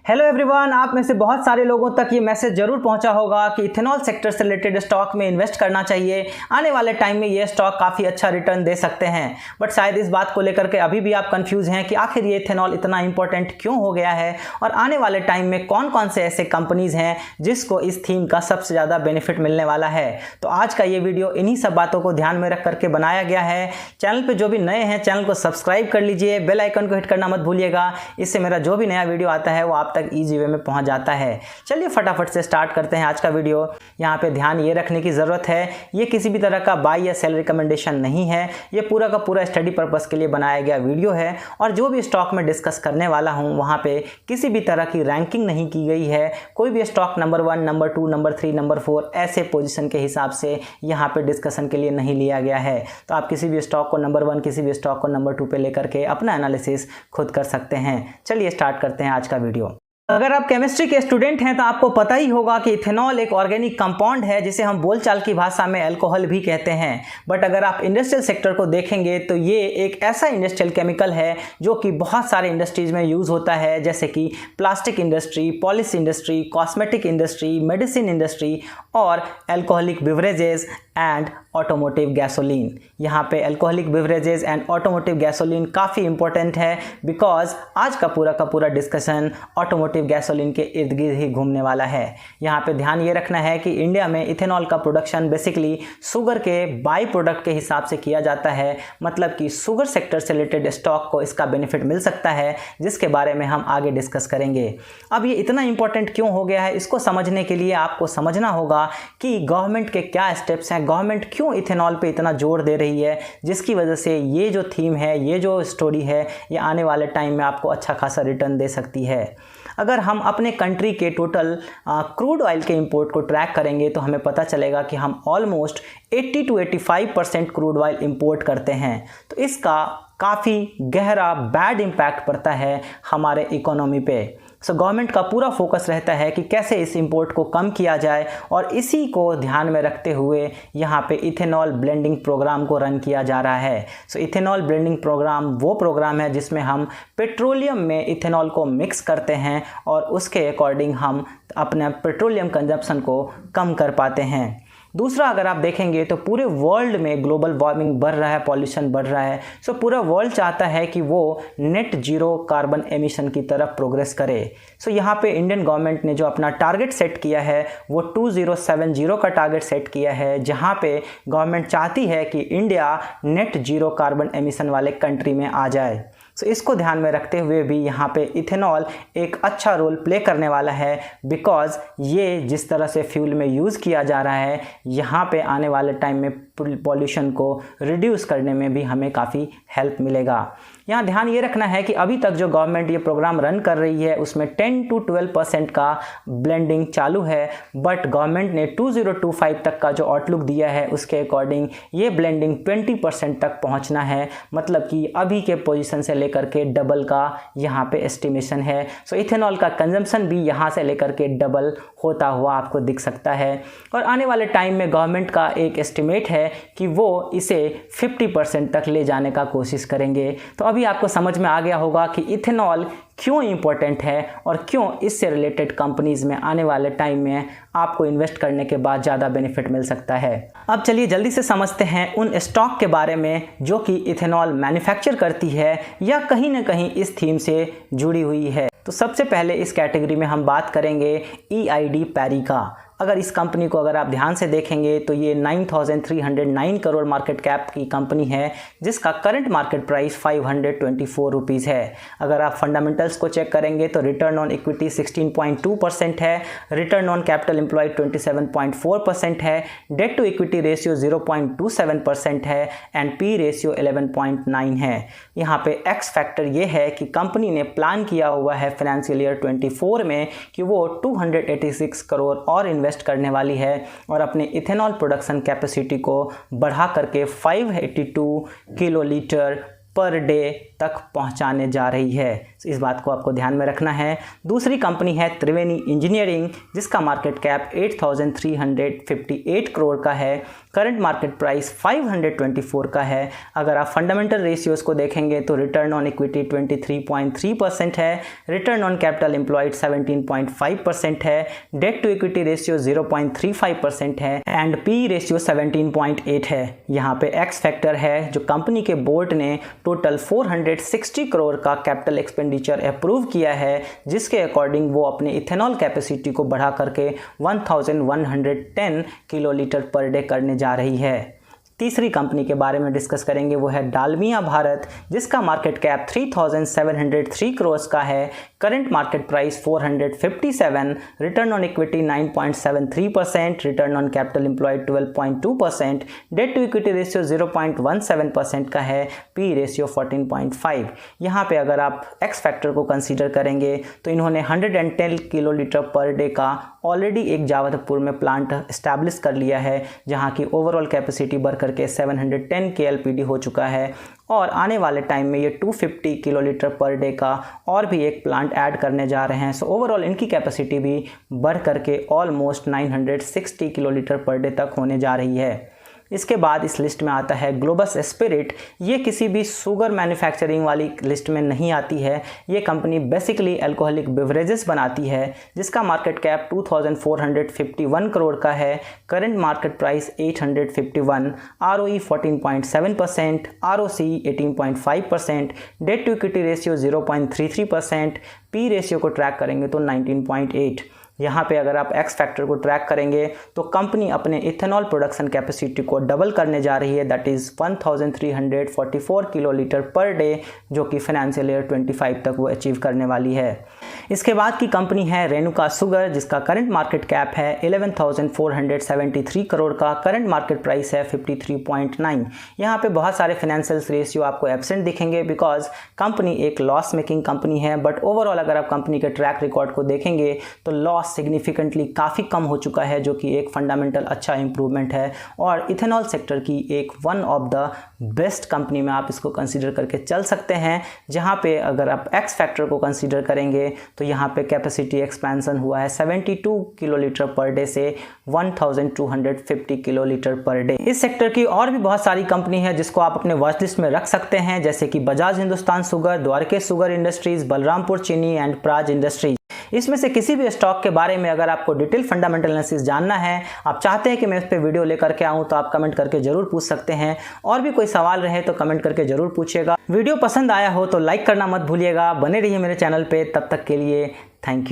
Hello everyone, आप में से बहुत सारे लोगों तक ये मैसेज जरूर पहुंचा होगा कि इथेनॉल सेक्टर से रिलेटेड स्टॉक में इन्वेस्ट करना चाहिए। आने वाले टाइम में ये स्टॉक काफ़ी अच्छा रिटर्न दे सकते हैं। बट शायद इस बात को लेकर के अभी भी आप कंफ्यूज हैं कि आखिर ये इथेनॉल इतना इंपॉर्टेंट क्यों हो गया है और आने वाले टाइम में कौन कौन से ऐसे कंपनीज हैं जिसको इस थीम का सबसे ज़्यादा बेनिफिट मिलने वाला है। तो आज का ये वीडियो इन्हीं सब बातों को ध्यान में रख करके बनाया गया है। चैनल पर जो भी नए हैं चैनल को सब्सक्राइब कर लीजिए, बेल आइकन को हिट करना मत भूलिएगा। इससे मेरा जो भी नया वीडियो आता है वो आप तक ईजी वे में पहुंच जाता है। चलिए फटाफट से स्टार्ट करते हैं आज का वीडियो। यहाँ पे ध्यान ये रखने की ज़रूरत है, ये किसी भी तरह का बाय या सेल रिकमेंडेशन नहीं है। ये पूरा का पूरा स्टडी पर्पस के लिए बनाया गया वीडियो है और जो भी स्टॉक में डिस्कस करने वाला हूँ वहाँ पे किसी भी तरह की रैंकिंग नहीं की गई है। कोई भी stock number 1, number 2, number 3, number 4 ऐसे पोजीशन के हिसाब से यहाँ पे डिस्कशन के लिए नहीं लिया गया है। तो आप किसी भी स्टॉक को नंबर 1, किसी भी स्टॉक को नंबर 2 पे लेकर के अपना एनालिसिस खुद कर सकते हैं। चलिए स्टार्ट करते हैं आज का वीडियो। अगर आप केमिस्ट्री के स्टूडेंट हैं तो आपको पता ही होगा कि इथेनॉल एक ऑर्गेनिक कंपाउंड है जिसे हम बोलचाल की भाषा में अल्कोहल भी कहते हैं। बट अगर आप इंडस्ट्रियल सेक्टर को देखेंगे तो ये एक ऐसा इंडस्ट्रियल केमिकल है जो कि बहुत सारे इंडस्ट्रीज में यूज़ होता है, जैसे कि plastic industry, polish industry, cosmetic industry, medicine industry और alcoholic beverages and automotive gasoline. यहाँ पे alcoholic beverages and automotive gasoline काफ़ी इंपॉर्टेंट है बिकॉज आज का पूरा डिस्कशन ऑटोमोटिव गैसोलीन के इर्द गिर्द ही घूमने वाला है। यहाँ पे ध्यान ये रखना है कि इंडिया में इथेनॉल का प्रोडक्शन बेसिकली शुगर के बाई प्रोडक्ट के हिसाब से किया जाता है, मतलब कि शुगर सेक्टर से रिलेटेड स्टॉक को इसका बेनिफिट मिल सकता है, जिसके बारे में हम आगे डिस्कस करेंगे। अब ये इतना इंपॉर्टेंट क्यों हो गया है, इसको समझने के लिए आपको समझना होगा कि गवर्नमेंट के क्या स्टेप्स हैं, गवर्नमेंट क्यों इथेनॉल पे इतना जोर दे रही है, जिसकी वजह से ये जो थीम है, ये जो स्टोरी है, ये आने वाले टाइम में आपको अच्छा खासा रिटर्न दे सकती है। अगर हम अपने कंट्री के टोटल क्रूड ऑयल के इंपोर्ट को ट्रैक करेंगे तो हमें पता चलेगा कि हम almost 80 to 85% crude oil import करते हैं। तो इसका काफ़ी गहरा बैड इम्पैक्ट पड़ता है हमारे इकोनॉमी पे। सो गवर्नमेंट का पूरा फोकस रहता है कि कैसे इस इंपोर्ट को कम किया जाए और इसी को ध्यान में रखते हुए यहाँ पे इथेनॉल ब्लेंडिंग प्रोग्राम को रन किया जा रहा है। सो इथेनॉल ब्लेंडिंग प्रोग्राम वो प्रोग्राम है जिसमें हम पेट्रोलियम में इथेनॉल को मिक्स करते हैं और उसके अकॉर्डिंग हम अपने पेट्रोलियम कंजप्शन को कम कर पाते हैं। दूसरा, अगर आप देखेंगे तो पूरे वर्ल्ड में ग्लोबल वार्मिंग बढ़ रहा है, पॉल्यूशन बढ़ रहा है। सो पूरा वर्ल्ड चाहता है कि वो नेट जीरो कार्बन एमिशन की तरफ प्रोग्रेस करे। सो यहाँ पे इंडियन गवर्नमेंट ने जो अपना टारगेट सेट किया है वो 2070 का टारगेट सेट किया है, जहाँ पे गवर्नमेंट चाहती है कि India net zero carbon emission वाले कंट्री में आ जाए। सो इसको ध्यान में रखते हुए भी यहाँ पे इथेनॉल एक अच्छा रोल प्ले करने वाला है बिकॉज ये जिस तरह से फ्यूल में यूज़ किया जा रहा है, यहाँ पे आने वाले टाइम में पॉल्यूशन को रिड्यूस करने में भी हमें काफ़ी हेल्प मिलेगा। यहाँ ध्यान ये रखना है कि अभी तक जो गवर्नमेंट ये प्रोग्राम रन कर रही है उसमें 10 to 12% का ब्लेंडिंग चालू है, बट गवर्नमेंट ने 2025 तक का जो आउटलुक दिया है उसके अकॉर्डिंग ये ब्लेंडिंग 20% तक पहुँचना है, मतलब कि अभी के पोजीशन से लेकर के डबल का यहाँ पे एस्टिमेशन है। सो इथेनॉल का कंजम्पशन भी यहाँ से लेकर के डबल होता हुआ आपको दिख सकता है और आने वाले टाइम में गवर्नमेंट का एक एस्टिमेट है कि वो इसे 50% तक ले जाने का कोशिश करेंगे। तो अभी आपको समझ में आ गया होगा कि इथेनॉल क्यों इंपॉर्टेंट है और क्यों इससे रिलेटेड कंपनीज में आने वाले टाइम में आपको इन्वेस्ट करने के बाद ज़्यादा बेनिफिट मिल सकता है। अब चलिए जल्दी से समझते हैं उन स्टॉक के बारे में जो कि इथेनॉल मैन्युफैक्चर करती है या कहीं ना कहीं इस थीम से जुड़ी हुई है। तो सबसे पहले इस कैटेगरी में हम बात करेंगे EID पैरी का। अगर इस कंपनी को अगर आप ध्यान से देखेंगे तो ये 9,309 करोड़ मार्केट कैप की कंपनी है जिसका करंट मार्केट प्राइस 524 रुपीज़ है। अगर आप फंडामेंटल्स को चेक करेंगे तो रिटर्न ऑन इक्विटी 16.2% है, रिटर्न ऑन कैपिटल एम्प्लॉयड 27.4% है, डेट टू इक्विटी रेशियो 0.27% है एंड पी रेशियो 11.9 है। यहाँ पे एक्स फैक्टर ये है कि कंपनी ने प्लान किया हुआ है फाइनेंशियल ईयर 24 में कि वो 286 करोड़ और इन्वेस्ट करने वाली है और अपने इथेनॉल प्रोडक्शन कैपेसिटी को बढ़ा करके 582 किलोलीटर पर डे तक पहुंचाने जा रही है। इस बात को आपको ध्यान में रखना है। दूसरी कंपनी है त्रिवेणी इंजीनियरिंग जिसका मार्केट कैप 8,358 करोड़ का है करंट मार्केट प्राइस 524 का है। अगर आप फंडामेंटल रेशियोज को देखेंगे तो रिटर्न ऑन इक्विटी 23.3% है, रिटर्न ऑन कैपिटल एम्प्लॉयड 17.5% है, डेट टू इक्विटी रेशियो 0.35% है एंड पी रेशियो 17.8 है। यहाँ पे एक्स फैक्टर है जो कंपनी के बोर्ड ने टोटल 460 करोड़ का कैपिटल एक्सपेंडिचर अप्रूव किया है, जिसके अकॉर्डिंग वो अपने इथेनॉल कैपेसिटी को बढ़ा करके 1110 किलोलीटर पर डे करने जा रही है। तीसरी कंपनी के बारे में डिस्कस करेंगे, वो है डालमिया भारत, जिसका मार्केट कैप 3703 करोड़ का है, current market price 457, return on equity 9.73%, return on capital employed 12.2%, debt to equity ratio 0.17% का है, पी रेशियो 14.5। यहाँ पे अगर आप एक्स फैक्टर को कंसीडर करेंगे तो इन्होंने 110 किलोलीटर पर डे का ऑलरेडी एक जावतपुर में प्लांट इस्टेब्लिश कर लिया है, जहाँ की ओवरऑल कैपेसिटी बढ़ करके 710 KLPD हो चुका है और आने वाले टाइम में ये 250 किलोलीटर पर डे का और भी एक प्लांट ऐड करने जा रहे हैं। सो ओवरऑल इनकी कैपेसिटी भी बढ़ करके ऑलमोस्ट 960 किलोलीटर पर डे तक होने जा रही है। इसके बाद इस लिस्ट में आता है ग्लोबस स्पिरिट। ये किसी भी शुगर मैन्युफैक्चरिंग वाली लिस्ट में नहीं आती है। ये कंपनी बेसिकली अल्कोहलिक बेवरेजेस बनाती है, जिसका मार्केट कैप 2451 करोड़ का है, current market price 851, ROE 14.7%, ROC 18.5%, debt to equity ratio 0.33%, P ratio को ट्रैक करेंगे तो 19.8। यहाँ पे अगर आप एक्स फैक्टर को ट्रैक करेंगे तो कंपनी अपने इथेनॉल प्रोडक्शन कैपेसिटी को डबल करने जा रही है, that is 1344 kilolitre per day, जो कि फाइनेंशियल ईयर 25 तक वो अचीव करने वाली है। इसके बाद की कंपनी है रेणुका शुगर, जिसका करंट मार्केट कैप है 11,473 करोड़ का, करंट मार्केट प्राइस है 53.9। यहाँ पे बहुत सारे फाइनेंशियल रेशियो आपको एब्सेंट दिखेंगे बिकॉज कंपनी एक लॉस मेकिंग कंपनी है, बट ओवरऑल अगर आप कंपनी के ट्रैक रिकॉर्ड को देखेंगे तो लॉस सिग्निफिकेंटली काफ़ी कम हो चुका है, जो कि एक फंडामेंटल अच्छा इंप्रूवमेंट है और इथेनॉल सेक्टर की एक one of the best company में आप इसको कंसीडर करके चल सकते हैं। जहां पे अगर आप एक्स फैक्टर को कंसीडर करेंगे तो यहां पे कैपेसिटी एक्सपेंशन हुआ है 72 किलोलीटर पर डे से 1250 किलोलीटर पर डे। इस सेक्टर की और भी बहुत सारी कंपनी है जिसको आप अपने वॉच लिस्ट में रख सकते हैं, जैसे कि Bajaj Hindustan sugar, Dwarkesh sugar industries, Balrampur चीनी एंड प्राज इंडस्ट्रीज। इसमें से किसी भी स्टॉक के बारे में अगर आपको डिटेल फंडामेंटल एनालिसिस जानना है, आप चाहते हैं कि मैं इस पे वीडियो लेकर के आऊं, तो आप कमेंट करके जरूर पूछ सकते हैं। और भी कोई सवाल रहे तो कमेंट करके जरूर पूछिएगा। वीडियो पसंद आया हो तो लाइक करना मत भूलिएगा। बने रहिए मेरे चैनल पे, तब तक के लिए थैंक यू।